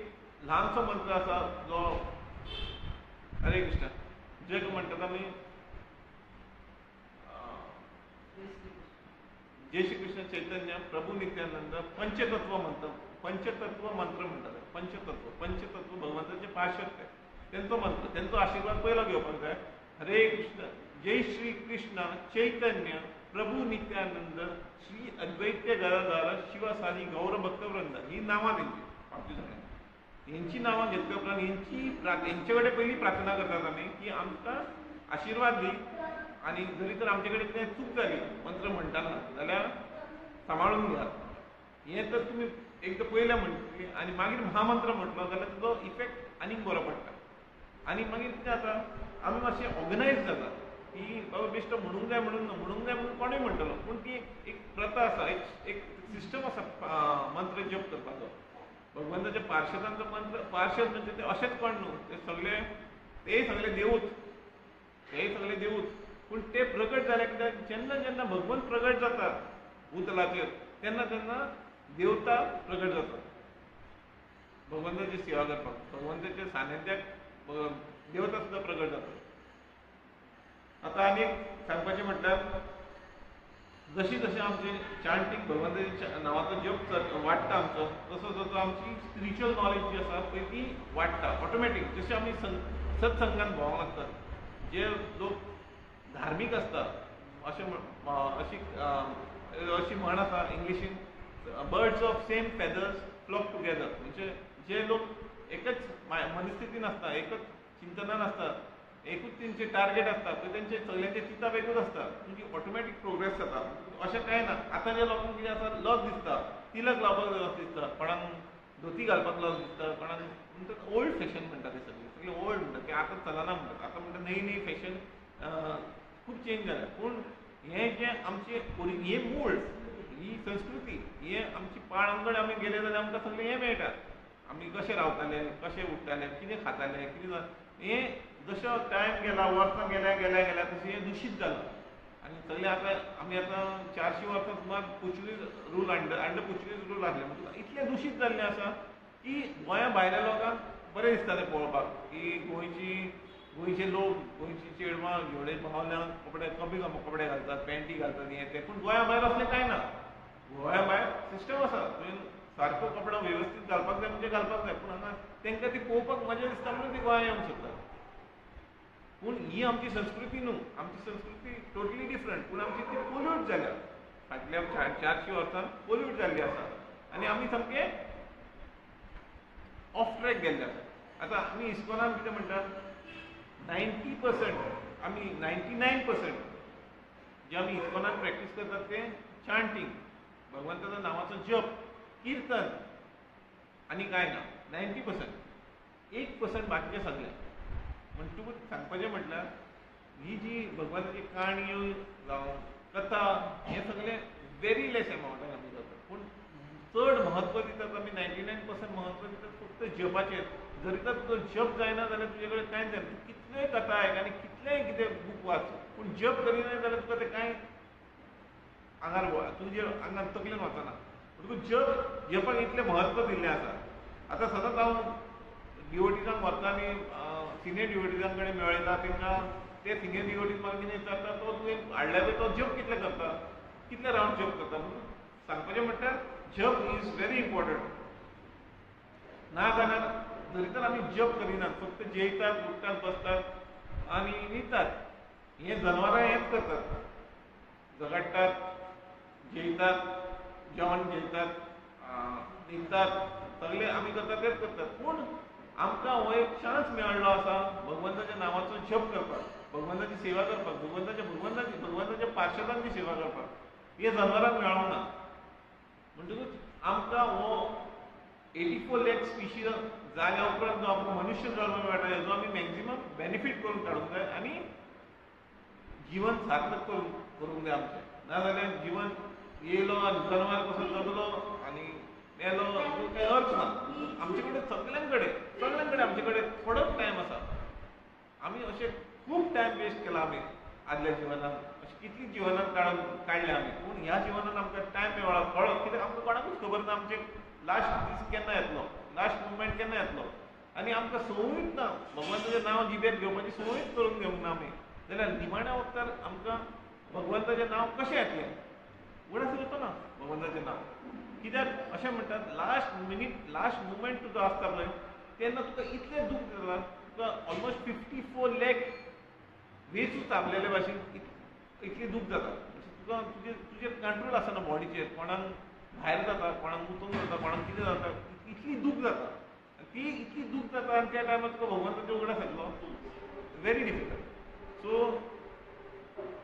ल्हानसो मंत्र आसा जो हरे कृष्ण, जग म्हणटात आमी जय श्री कृष्ण चैतन्य प्रभू नित्यानंद पंचतत्व मंत्र म्हणटात. पंचतत्व भगवंताचे 5 शक्ती, तेंचो मंत्र, तेंचो आशिर्वाद पयलो घेवपाक जाय. हरे कृष्ण जय श्री कृष्ण चैतन्य प्रभू नित्यानंद श्री अद्वैत्य गदाधर शिवसादी गौर भक्तवृंद. ही नांवां तेंची आमची सगळ्यांची. हेंची नांवां घेतल्या उपरांत हेंचे कडेन पयलीं प्रार्थना करतात आमी की आमकां आशिर्वाद दी. आनी जरी तर आमचे कडेन कितें चूक जाली मंत्र म्हणटाना जाल्यार सांबाळून घेयात. हें तर तुमी एकदां पयलें म्हणटली आनी मागीर महामंत्र म्हटलो जाल्यार तुजो इफेक्ट आनीक बरो पडटा. आनी मागीर कितें जाता, आमी मातशें ऑर्गनायज जाता की बाबा बेश्टो म्हणूंक जाय म्हणून कोणूय म्हणटलो. पूण ती एक प्रथा आसा, एक सिस्टम आसा मंत्र जप करपाचो. भगवंताच्या पार्षदांचो मंत्र, पार्षद म्हणजे ते अशेंच कोण न्हू, तेय सगळे देवूच. पूण ते प्रगट जाले कित्याक जेन्ना भगवंत प्रगट जाता भूतलाचेर तेन्ना देवता प्रगट जाता भगवंताची सेवा करपाक. भगवंताच्या सानिध्याक देवता सुद्दां प्रगट जाता. आतां आनी सांगपाचें म्हटल्यार जशी आमचें चांटिंग भगवंताच्या नांवाचो जप वाडटा आमचो, तसो आमची स्पिरिच्युअल नॉलेज जी आसा पळय ती वाडटा ऑटोमॅटीक. जशें आमी सत्संगान भोंवंक लागतात, जे लोक धार्मीक आसता, अशी म्हण आसा इंग्लिशीन, birds of same feathers flock together. म्हणजे जे लोक एकच मनस्थितीन आसता, एकच चिंतनान आसता, एकूच तेंचे टार्गेट आसता, तेंचे सगळ्यांचे चिंता वेगळूच आसता, तुमची ऑटोमॅटीक प्रोग्रेस जाता. अशें कांय ना. आतां जे लोकांक कितें आसा, लज दिसता, तिलक लावपाक लज दिसता, कोणाक धोती घालपाक लज दिसता, कोणाक म्हणटा ओल्ड फॅशन म्हणटा ते सगळे ओल्ड म्हणटा ते आतां चलना म्हणटात. आतां म्हणटा नई फॅशन खूब चेंज जाल्या. पूण हें जें आमचें हें मूळ, ही संस्कृती, हें आमची पाळंगण आमी गेले जाल्यार आमकां सगळें हें मेळटा. आमी कशें रावताले, कशें उठताले, कितें खाताले, हें जसो टायम गेला, वर्सां गेल्या तशें हें दुशीत जालां. आनी सगळें आमी आतां 400 वर्सां सुमार Portuguese rule under Portuguese rule आसले म्हणटकूच इतलें दुशीत जाल्लें आसा की गोंया भायल्या लोकांक बरें दिसता तें पळोवपाक की गोंयचे लोक, गोंयची चेडवां घेवडे भावल्यांक कपडे घालतात, पॅन्टी घालतात, हें तें. पूण गोंया भायर असलें कांय ना. गोंया भायर सिस्टम आसा, तुवें सारको कपडो वेवस्थीत घालपाक जाय म्हणजे घालपाक जाय. पूण हांगा तांकां ती पळोवपाक मजा दिसता म्हणून ती गोंया येवंक सोदतात. पूण ही आमची संस्कृती न्हू. आमची संस्कृती टोटली डिफरंट. पूण आमची ती पोल्यूट जाल्या. फाटल्या 400 वर्सां पोल्यूट जाल्ली आसा आनी आमी सामके ऑफ ट्रॅक गेल्ले आसा. आतां आमी इस्कॉनान कितें म्हणटात, 90% आमी 99% जे आमी इस्कॉनान प्रॅक्टीस करतात तें चांटिंग, भगवंताच्या नांवाचो जप, किर्तन आनी कांय ना. 90%. 1% बाकीचें सगळें. म्हणटकूच सांगपाचें म्हटल्यार ही जी भगवंताची काणयो जावं कथा हे सगळे व्हेरी लेस अमाउंटान आमी करतात. पूण चड म्हत्व दितात आमी 99% म्हत्व दितात फक्त जपाचेर. जरी तर तो जप जायना जाल्यार तुजे कडेन कांयच जायना. तूं कितलेय कथा आयक आनी कितलेय कितें बूक वाच पूण जप करिना जाल्यार तुका तें कांय आंगार तुजे आंगार तकलेन वचना. जप जपाक इतलें म्हत्व दिल्लें आसा. आतां सदांच हांव डिवोटीजांक व्हरता आनी सिनियर डिवोटीजां कडेन मेळयता तेंकां ते सिनियर डिवोटीज म्हाका कितें विचारता तो तुवें हाडल्या पळय तो जप कितले करता कितले रावंड जप करता म्हणून सांगपाचें म्हणल्यार जप इज व्हेरी इम्पॉर्टंट. ना जाल्यार जरी तर आमी जप करिनात फक्त जेयतात उठतात बसतात आनी न्हिदतात. हे जनावरां हेंच करतात. झगडटात जेयतात जेवण जेयतात न्हिदतात सगळे आमी करता तेच करतात. पूण आमकां हो एक चान्स मेळ्ळो आसा भगवंताच्या नांवाचो जप करपाक, भगवंताची सेवा करपाक, भगवंताच्या पार्शदांची सेवा करपाक. हे जनावरांक मेळोंक ना. म्हणटकूच आमकां हो 84 लाख स्पिशीज जाल्या उपरांत जो आमकां मनुष्य जल्म मेळटा हेजो आमी मॅक्झिमम बेनिफीट करून काडूंक जाय आनी जीवन सार्थक करूंक जाय आमचें. नाजाल्यार जीवन येयलो आनी जनावर कसो जगलो आनी मेलो हातूंत कांय अर्थ ना. आमचे कडेन सगळ्यां कडेन आमचे कडेन थोडोच टायम आसा. आमी अशें खूब टायम वेस्ट केला आमी आदल्या जिवनांत. अशें कितलीं जिवनांत काडल्या आमी. पूण ह्या जिवनांत आमकां टायम मेळ्ळो कळत कित्याक आमकां कोणाकूच खबर ना आमचे लास्ट दीस केन्ना येतलो, लास्ट मुमेंट केन्ना येतलो. आनी आमकां संवयूच ना भगवंताचें नांव जिबेर घेवपाची संवयूच करून घेवंक ना आमी. जाल्यार निमाण्या वखदार आमकां भगवंताचें नांव कशें येतलें. उगडास येतो ना भगवंताचें नांव. कित्याक अशें म्हणटात लास्ट मिनीट लास्ट मुमेंट तुजो आसता पळय तेन्ना तुका इतलें दूख जाता तुका ऑलमोस्ट 54 लाख वेंचू चाबलेले भाशेन इतली दूख जाता. तुका तुजेर कंट्रोल आसना बॉडीचेर. कोणाक भायर जाता कोणाक मुतून जाता कोणाक कितें जाता इतली दूख जाता. ती इतली दूख जाता आनी त्या टायमार तुका भगवंताचें उगडास येतलो very difficult. So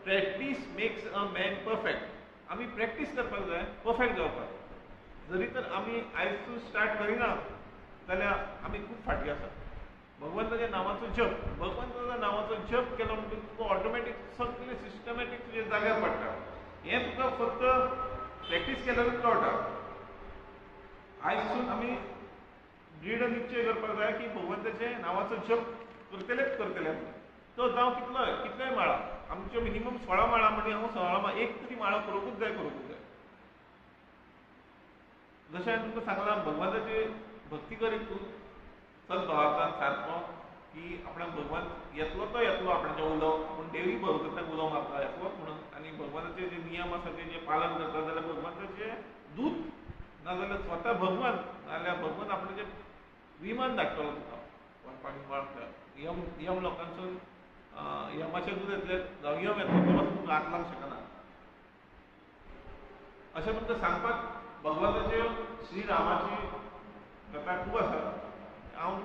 practice makes a man perfect. आमी प्रॅक्टीस करपाक जाय परफेक्ट जावपाक. जरी तर आमी आयजसून स्टार्ट करिना जाल्यार आमी खूब फाटीं आसा. भगवंताच्या नांवाचो जप केलो म्हणटकीर तुका ऑटोमॅटीक सगळें सिस्टमॅटीक तुजे जाग्यार पडटा. हें तुका फक्त प्रॅक्टीस केल्यारूच कळटा. आयजसून आमी दृढ निश्चय करपाक जाय की भगवंताच्या नांवाचो जप करतले. तो जावं कितलोय माळा. आमच्यो मिनिमम 16 माळा म्हणजे हांव 16 माळा एक तरी माळा करूंकूच जाय. जशें हांवें तुमकां सांगलां भगवंताची भक्ती करीत तूं सद्भावांतल्यान सारको की आपणाक भगवंत येतलो तो येतलो आपणाचें उलोवप. पूण देवी भगवंताक उलो मारता येतलोच म्हणून. आनी भगवंताचे जे नियम आसा ते पालन करता जाल्यार भगवंताचे दूत नाजाल्यार स्वता भगवंत नाजाल्यार भगवंत आपणाचें विमान धाडटलो तुका व्हरपाक यम लोकांसून यमाचे दूत येतले जावं यम येतलो तो पासून तुका हात लावंक शकना. अशें तुमकां सांगपाक भगवंताच्यो श्री रामाची कथा खूब आसा. हांव